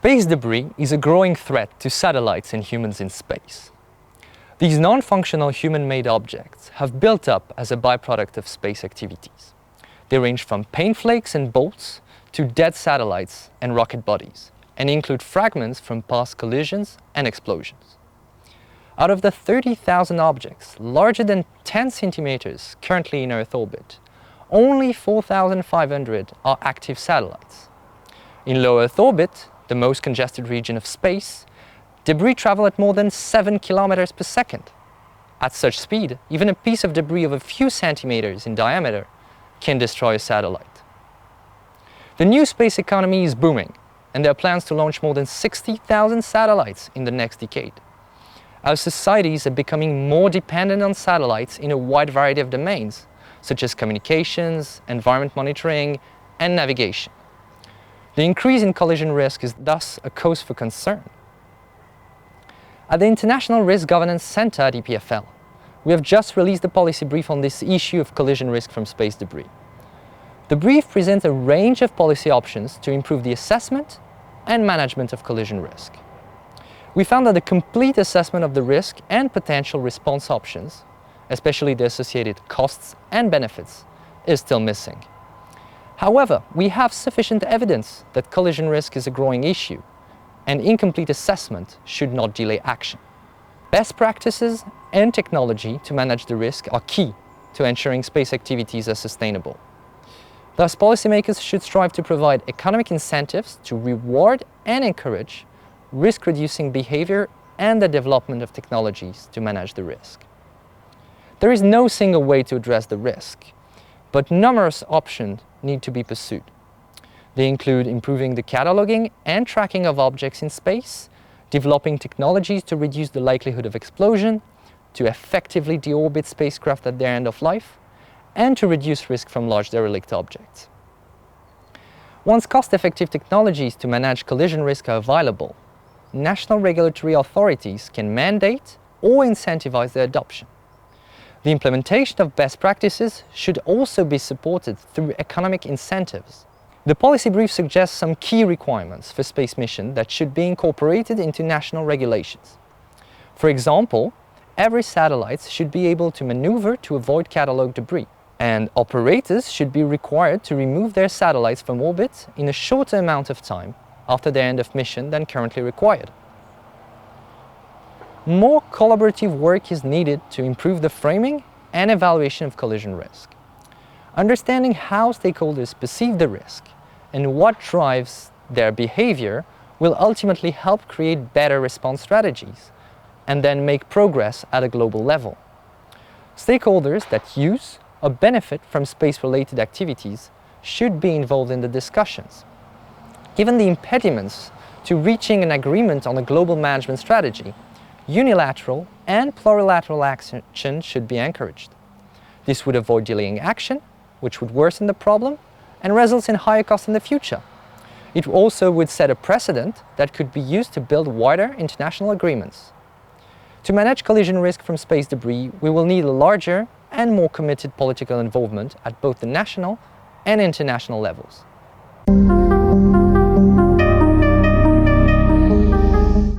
Space debris is a growing threat to satellites and humans in space. These non-functional human-made objects have built up as a byproduct of space activities. They range from paint flakes and bolts to dead satellites and rocket bodies, and include fragments from past collisions and explosions. Out of the 30,000 objects larger than 10 centimeters currently in Earth orbit, only 4,500 are active satellites. In low Earth orbit, the most congested region of space, debris travel at more than 7 kilometers per second. At such speed, even a piece of debris of a few centimeters in diameter can destroy a satellite. The new space economy is booming, and there are plans to launch more than 60,000 satellites in the next decade. Our societies are becoming more dependent on satellites in a wide variety of domains, such as communications, environment monitoring, and navigation. The increase in collision risk is thus a cause for concern. At the International Risk Governance Center at EPFL, we have just released a policy brief on this issue of collision risk from space debris. The brief presents a range of policy options to improve the assessment and management of collision risk. We found that a complete assessment of the risk and potential response options, especially the associated costs and benefits, is still missing. However, we have sufficient evidence that collision risk is a growing issue, and incomplete assessment should not delay action. Best practices and technology to manage the risk are key to ensuring space activities are sustainable. Thus, policymakers should strive to provide economic incentives to reward and encourage risk-reducing behavior and the development of technologies to manage the risk. There is no single way to address the risk, but numerous options need to be pursued. They include improving the cataloging and tracking of objects in space, developing technologies to reduce the likelihood of explosion, to effectively deorbit spacecraft at their end of life, and to reduce risk from large derelict objects. Once cost-effective technologies to manage collision risk are available, national regulatory authorities can mandate or incentivize their adoption. The implementation of best practices should also be supported through economic incentives. The policy brief suggests some key requirements for space missions that should be incorporated into national regulations. For example, every satellite should be able to maneuver to avoid catalog debris, and operators should be required to remove their satellites from orbit in a shorter amount of time after their end of mission than currently required. More collaborative work is needed to improve the framing and evaluation of collision risk. Understanding how stakeholders perceive the risk and what drives their behavior will ultimately help create better response strategies and then make progress at a global level. Stakeholders that use or benefit from space-related activities should be involved in the discussions. Given the impediments to reaching an agreement on a global management strategy, unilateral and plurilateral action should be encouraged. This would avoid delaying action, which would worsen the problem and results in higher costs in the future. It also would set a precedent that could be used to build wider international agreements. To manage collision risk from space debris, we will need a larger and more committed political involvement at both the national and international levels.